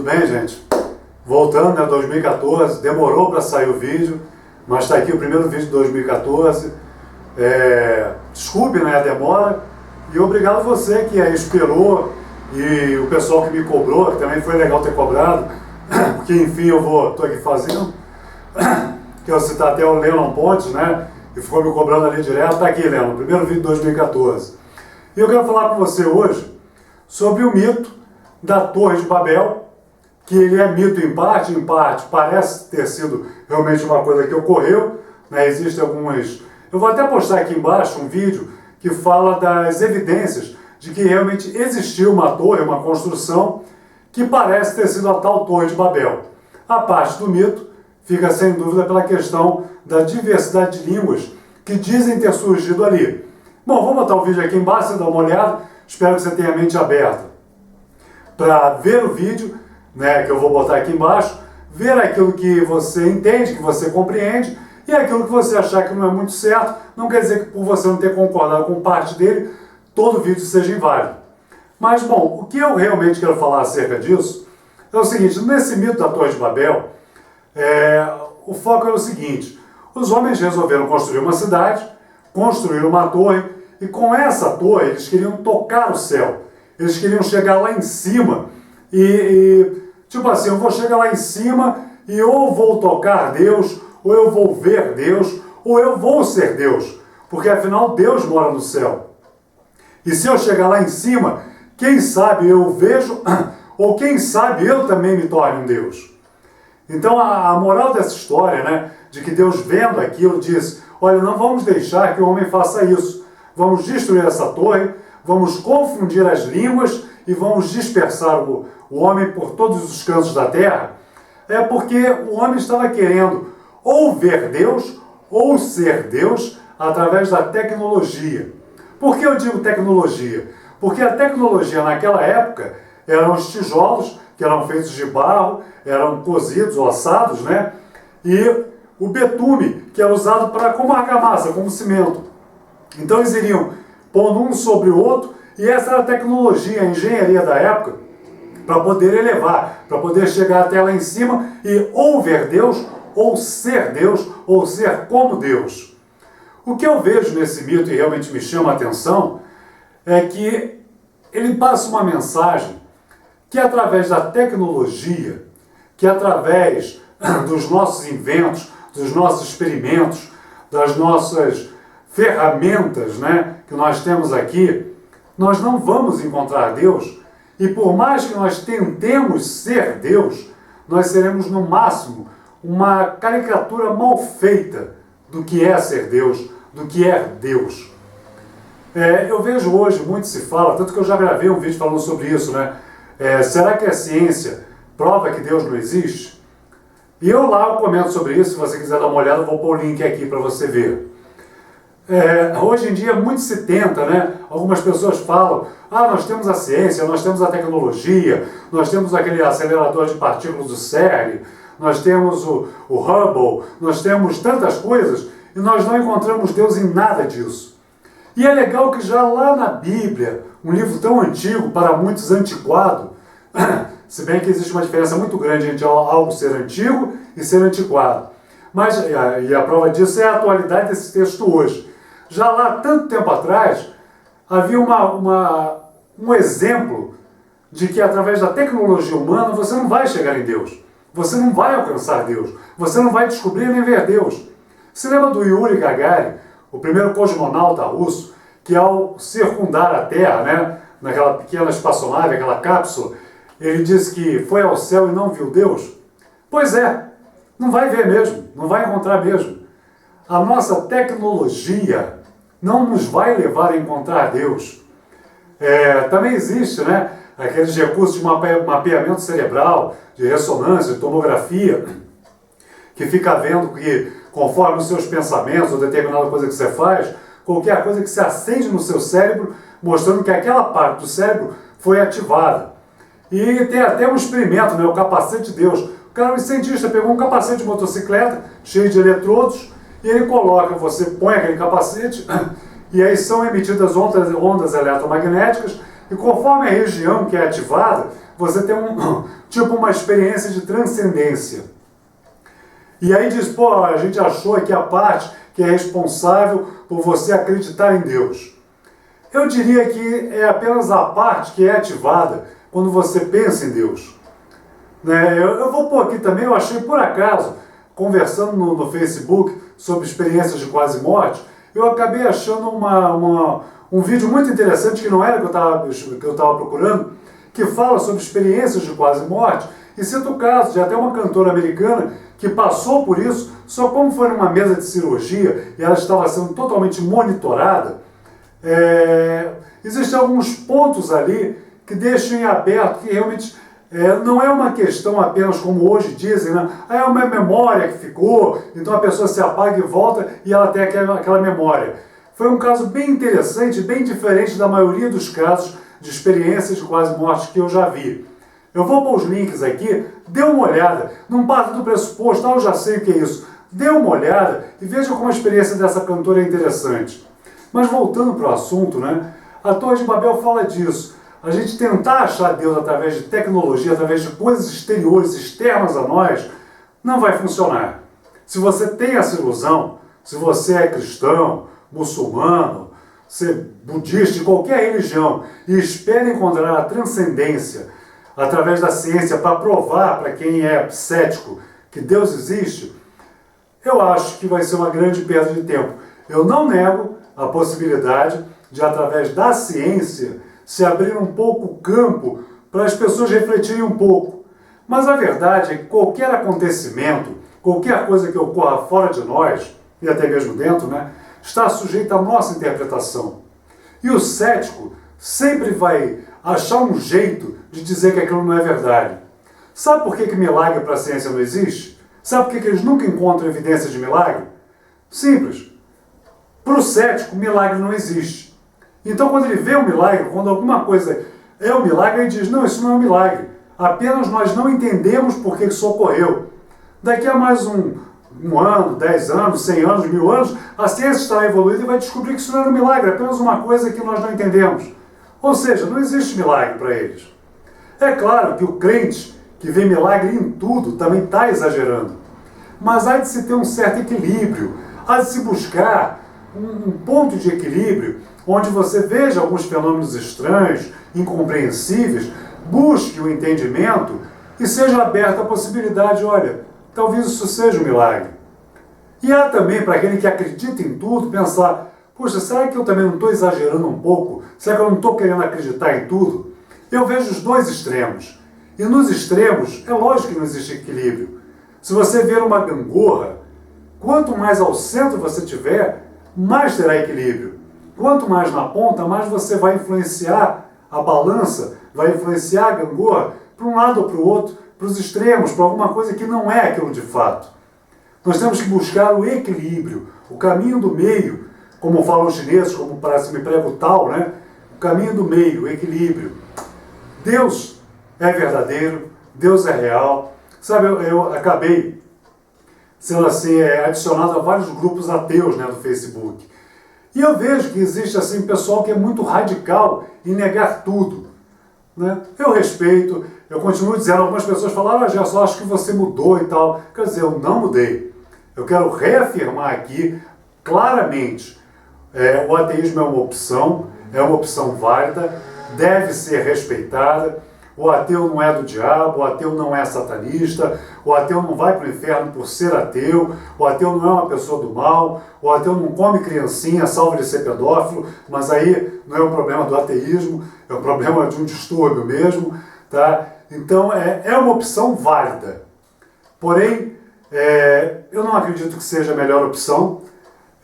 bem, gente? Voltando, né, 2014, demorou para sair o vídeo, mas está aqui o primeiro vídeo de 2014. Desculpe, né, a demora, e obrigado você que aí esperou, e o pessoal que me cobrou, que também foi legal ter cobrado, porque enfim estou aqui fazendo, que eu citar até o Lennon Pontes, né, e ficou me cobrando ali direto. Está aqui, Lennon, o primeiro vídeo de 2014. E eu quero falar com você hoje sobre o mito da Torre de Babel, que ele é mito em parte parece ter sido realmente uma coisa que ocorreu, né? Existem algumas... Eu vou até postar aqui embaixo um vídeo que fala das evidências de que realmente existiu uma torre, uma construção, que parece ter sido a tal Torre de Babel. A parte do mito fica sem dúvida pela questão da diversidade de línguas que dizem ter surgido ali. Bom, vou botar o vídeo aqui embaixo, você dá uma olhada, espero que você tenha a mente aberta para ver o vídeo, né, que eu vou botar aqui embaixo, ver aquilo que você entende, que você compreende, e aquilo que você achar que não é muito certo, não quer dizer que por você não ter concordado com parte dele, todo vídeo seja inválido. Mas, bom, o que eu realmente quero falar acerca disso é o seguinte: nesse mito da Torre de Babel, o foco é o seguinte: os homens resolveram construir uma cidade, construir uma torre, e com essa torre eles queriam tocar o céu, eles queriam chegar lá em cima, tipo assim, eu vou chegar lá em cima e ou vou tocar Deus, ou eu vou ver Deus, ou eu vou ser Deus, porque afinal Deus mora no céu. E se eu chegar lá em cima, quem sabe eu vejo, ou quem sabe eu também me torne um Deus. Então a moral dessa história, né, de que Deus vendo aquilo diz: olha, não vamos deixar que o homem faça isso, vamos destruir essa torre, vamos confundir as línguas e vamos dispersar o homem por todos os cantos da terra, é porque o homem estava querendo ou ver Deus ou ser Deus através da tecnologia. Por que eu digo tecnologia? Porque a tecnologia naquela época eram os tijolos que eram feitos de barro, eram cozidos ou assados, né? E o betume, que era usado como argamassa, como cimento. Então eles iriam pondo um sobre o outro, e essa era a tecnologia, a engenharia da época, para poder elevar, para poder chegar até lá em cima e ou ver Deus, ou ser como Deus. O que eu vejo nesse mito e realmente me chama a atenção é que ele passa uma mensagem que através da tecnologia, que através dos nossos inventos, dos nossos experimentos, das nossas ferramentas, né, que nós temos aqui, nós não vamos encontrar Deus. E por mais que nós tentemos ser Deus, nós seremos no máximo uma caricatura mal feita do que é ser Deus, do que é Deus. Eu vejo hoje, muito se fala, tanto que eu já gravei um vídeo falando sobre isso, né? Será que a ciência prova que Deus não existe? E eu comento sobre isso, se você quiser dar uma olhada, eu vou pôr o link aqui para você ver. Hoje em dia muito se tenta, né? Algumas pessoas falam: nós temos a ciência, nós temos a tecnologia, nós temos aquele acelerador de partículas do CERN, nós temos o Hubble, nós temos tantas coisas, e nós não encontramos Deus em nada disso. E é legal que já lá na Bíblia, um livro tão antigo, para muitos antiquado, se bem que existe uma diferença muito grande entre algo ser antigo e ser antiquado. Mas, e a prova disso é a atualidade desse texto hoje. Já lá, tanto tempo atrás, havia um exemplo de que através da tecnologia humana você não vai chegar em Deus. Você não vai alcançar Deus. Você não vai descobrir nem ver Deus. Se lembra do Yuri Gagarin, o primeiro cosmonauta russo, que ao circundar a Terra, né, naquela pequena espaçonave, aquela cápsula, ele disse que foi ao céu e não viu Deus? Pois é, não vai ver mesmo, não vai encontrar mesmo. A nossa tecnologia não nos vai levar a encontrar Deus. Também existe, né, aqueles recursos de mapeamento cerebral, de ressonância, de tomografia, que fica vendo que, conforme os seus pensamentos ou determinada coisa que você faz, qualquer coisa que se acende no seu cérebro, mostrando que aquela parte do cérebro foi ativada. E tem até um experimento, né, o capacete de Deus. O cientista pegou um capacete de motocicleta, cheio de eletrodos, e ele você põe aquele capacete, e aí são emitidas ondas eletromagnéticas, E conforme a região que é ativada, você tem tipo uma experiência de transcendência. E aí diz, pô, a gente achou aqui a parte que é responsável por você acreditar em Deus. Eu diria que é apenas a parte que é ativada quando você pensa em Deus. Né? Eu vou pôr aqui também, eu achei por acaso, conversando no Facebook sobre experiências de quase morte, eu acabei achando um vídeo muito interessante, que não era que eu estava procurando, que fala sobre experiências de quase morte, e cita o caso de até uma cantora americana que passou por isso, só como foi numa mesa de cirurgia e ela estava sendo totalmente monitorada, existem alguns pontos ali que deixam em aberto, que realmente não é uma questão apenas como hoje dizem, né? É uma memória que ficou, então a pessoa se apaga e volta e ela tem aquela memória. Foi um caso bem interessante, bem diferente da maioria dos casos de experiências de quase morte que eu já vi. Eu vou pôr os links aqui, dê uma olhada, não parte do pressuposto, eu já sei o que é isso. Dê uma olhada e veja como a experiência dessa cantora é interessante. Mas voltando para o assunto, né? A Torre de Babel fala disso. A gente tentar achar Deus através de tecnologia, através de coisas exteriores, externas a nós, não vai funcionar. Se você tem essa ilusão, se você é cristão, muçulmano, ser budista, de qualquer religião, e espera encontrar a transcendência através da ciência para provar para quem é cético que Deus existe, eu acho que vai ser uma grande perda de tempo. Eu não nego a possibilidade de, através da ciência, se abrir um pouco o campo para as pessoas refletirem um pouco. Mas a verdade é que qualquer acontecimento, qualquer coisa que ocorra fora de nós, e até mesmo dentro, né, está sujeito à nossa interpretação. E o cético sempre vai achar um jeito de dizer que aquilo não é verdade. Sabe por que milagre para a ciência não existe? Sabe por que eles nunca encontram evidência de milagre? Simples. Para o cético, milagre não existe. Então, quando ele vê um milagre, quando alguma coisa é um milagre, ele diz, não, isso não é um milagre. Apenas nós não entendemos por que isso ocorreu. Daqui a mais um ano, 10 anos, 100 anos, 1000 anos, a ciência estará evoluída e vai descobrir que isso não era um milagre, é apenas uma coisa que nós não entendemos. Ou seja, não existe milagre para eles. É claro que o crente que vê milagre em tudo também está exagerando. Mas há de se ter um certo equilíbrio, há de se buscar um ponto de equilíbrio onde você veja alguns fenômenos estranhos, incompreensíveis, busque o entendimento e seja aberta a possibilidade, olha, talvez isso seja um milagre. E há também, para aquele que acredita em tudo, pensar, poxa, será que eu também não estou exagerando um pouco? Será que eu não estou querendo acreditar em tudo? Eu vejo os dois extremos. E nos extremos, é lógico que não existe equilíbrio. Se você ver uma gangorra, quanto mais ao centro você tiver, mais terá equilíbrio. Quanto mais na ponta, mais você vai influenciar a balança, vai influenciar a gangorra para um lado ou para o outro, para os extremos, para alguma coisa que não é aquilo de fato. Nós temos que buscar o equilíbrio, o caminho do meio, como falam os chineses, como parece me prega o Tao, né? O caminho do meio, o equilíbrio. Deus é verdadeiro, Deus é real. Sabe, eu acabei sendo assim, adicionado a vários grupos ateus, né, do Facebook. E eu vejo que existe assim pessoal que é muito radical em negar tudo. Né? Eu respeito, eu continuo dizendo, algumas pessoas falaram, já só acho que você mudou e tal. Quer dizer, eu não mudei. Eu quero reafirmar aqui claramente, o ateísmo é uma opção válida, deve ser respeitada. O ateu não é do diabo, o ateu não é satanista, o ateu não vai para o inferno por ser ateu, o ateu não é uma pessoa do mal, o ateu não come criancinha, salvo ele ser pedófilo, mas aí não é um problema do ateísmo, é um problema de um distúrbio mesmo, tá? Então é uma opção válida. Porém, eu não acredito que seja a melhor opção,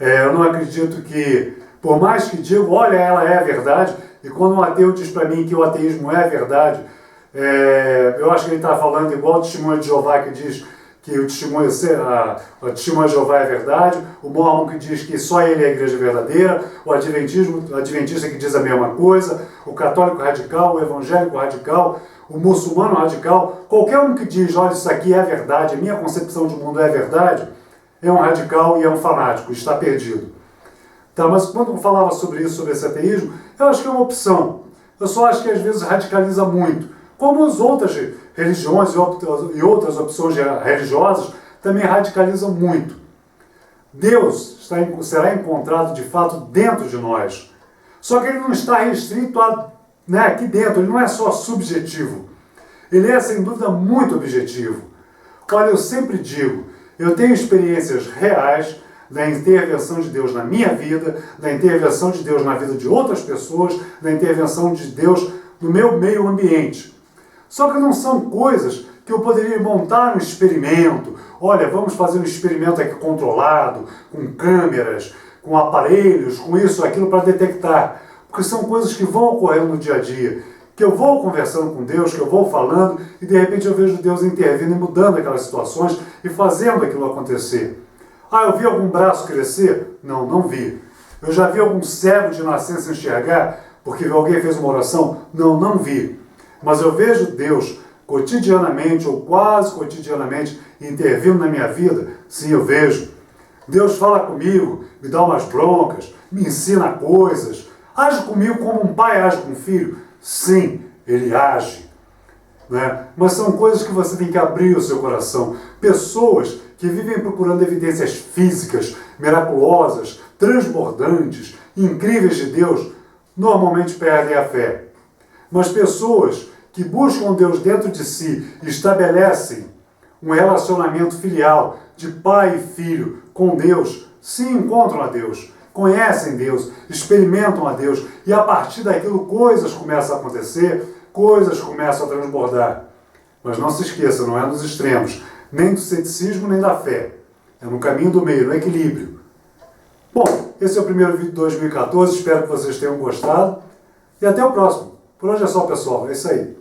eu não acredito que, por mais que digo, olha, ela é a verdade, e quando um ateu diz para mim que o ateísmo é a verdade, eu acho que ele está falando igual o testemunho de Jeová que diz que o testemunho de Jeová é verdade, o mormon que diz que só ele é a igreja verdadeira, o adventista que diz a mesma coisa, o católico radical, o evangélico radical, o muçulmano radical, qualquer um que diz, olha, isso aqui é verdade, a minha concepção de mundo é verdade, é um radical e é um fanático, está perdido. Tá, mas quando eu falava sobre isso, sobre esse ateísmo, eu acho que é uma opção. Eu só acho que às vezes radicaliza muito. Como as outras religiões e outras opções religiosas também radicalizam muito. Deus será encontrado de fato dentro de nós. Só que ele não está restrito aqui dentro, ele não é só subjetivo. Ele é, sem dúvida, muito objetivo. Olha, eu sempre digo, eu tenho experiências reais da intervenção de Deus na minha vida, da intervenção de Deus na vida de outras pessoas, da intervenção de Deus no meu meio ambiente. Só que não são coisas que eu poderia montar um experimento. Olha, vamos fazer um experimento aqui controlado, com câmeras, com aparelhos, com isso, aquilo para detectar. Porque são coisas que vão ocorrendo no dia a dia, que eu vou conversando com Deus, que eu vou falando, e de repente eu vejo Deus intervindo e mudando aquelas situações e fazendo aquilo acontecer. Ah, eu vi algum braço crescer? Não, não vi. Eu já vi algum cego de nascença enxergar porque alguém fez uma oração? Não, não vi. Mas eu vejo Deus cotidianamente ou quase cotidianamente intervindo na minha vida? Sim, eu vejo. Deus fala comigo, me dá umas broncas, me ensina coisas, age comigo como um pai age com um filho? Sim, ele age. Né? Mas são coisas que você tem que abrir o seu coração. Pessoas que vivem procurando evidências físicas, miraculosas, transbordantes, incríveis de Deus, normalmente perdem a fé. Mas pessoas que buscam Deus dentro de si e estabelecem um relacionamento filial de pai e filho com Deus, se encontram a Deus, conhecem Deus, experimentam a Deus, e a partir daquilo coisas começam a acontecer, coisas começam a transbordar. Mas não se esqueça, não é nos extremos, nem do ceticismo nem da fé. É no caminho do meio, no equilíbrio. Bom, esse é o primeiro vídeo de 2014, espero que vocês tenham gostado, e até o próximo. Por hoje é só, pessoal, é isso aí.